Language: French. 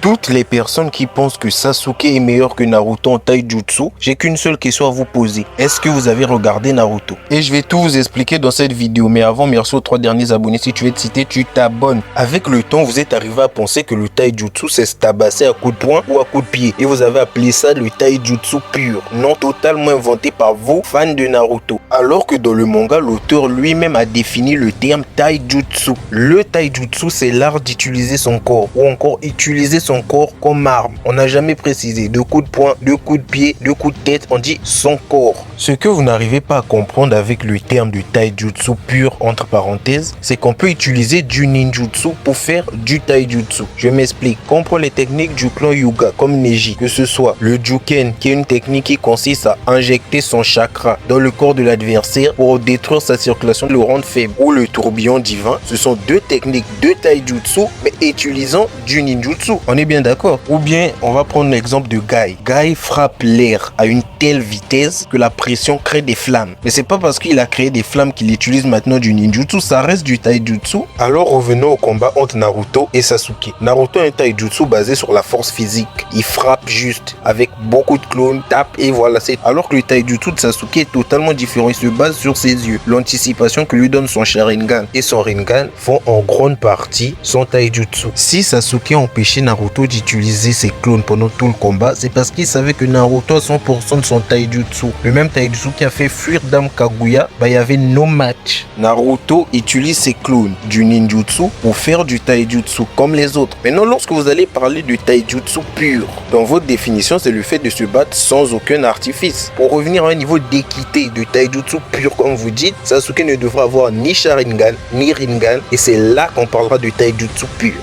toutes les personnes qui pensent que Sasuke est meilleur que Naruto en taijutsu, j'ai qu'une seule question à vous poser. Est-ce que vous avez regardé Naruto? Et je vais tout vous expliquer dans cette vidéo. Mais avant, merci aux 3 derniers abonnés. Si tu veux te citer, tu t'abonnes. Avec le temps, vous êtes arrivé à penser que le taijutsu, c'est se tabasser à coups de poing ou à coups de pied. Et vous avez appelé ça le taijutsu pur. Non totalement inventé par vous, fans de Naruto. Alors que dans le manga, l'auteur lui-même a défini le terme taijutsu. Le taijutsu, c'est l'art d'utiliser son corps ou encore utiliser son corps comme arme. On n'a jamais précisé de coups de poing, de coups de pied, de coups de tête, on dit son corps. Ce que vous n'arrivez pas à comprendre avec le terme de taijutsu pur entre parenthèses, c'est qu'on peut utiliser du ninjutsu pour faire du taijutsu. Je m'explique. Comprends les techniques du clan Hyuga comme Neji, que ce soit le Juken qui est une technique qui consiste à injecter son chakra dans le corps de l'adversaire pour détruire sa circulation, le rendre faible, ou le tourbillon divin. Ce sont deux techniques de taijutsu mais utilisant du ninjutsu. On est bien d'accord? Ou bien on va prendre l'exemple de Guy. Guy frappe l'air à une telle vitesse que la pression crée des flammes. Mais c'est pas parce qu'il a créé des flammes qu'il utilise maintenant du ninjutsu, ça reste du taijutsu. Alors revenons au combat entre Naruto et Sasuke. Naruto est un taijutsu basé sur la force physique. Il frappe juste avec beaucoup de clones, tape et voilà c'est. Alors que le taijutsu de Sasuke est totalement différent. Il se base sur ses yeux, l'anticipation que lui donne son Sharingan et son Rinnegan font en grande partie son taijutsu. Si Sasuke a empêché Naruto d'utiliser ses clones pendant tout le combat, c'est parce qu'il savait que Naruto a 100% de son taijutsu. Le même taijutsu qui a fait fuir Dame Kaguya, il y avait no match. Naruto utilise ses clones du ninjutsu pour faire du taijutsu comme les autres. Maintenant, lorsque vous allez parler du taijutsu pur, dans votre définition, c'est le fait de se battre sans aucun artifice. Pour revenir à un niveau d'équité de taijutsu pur, comme vous dites, Sasuke ne devra avoir ni Sharingan, ni Rinnegan, et c'est là qu'on parlera de taijutsu pur.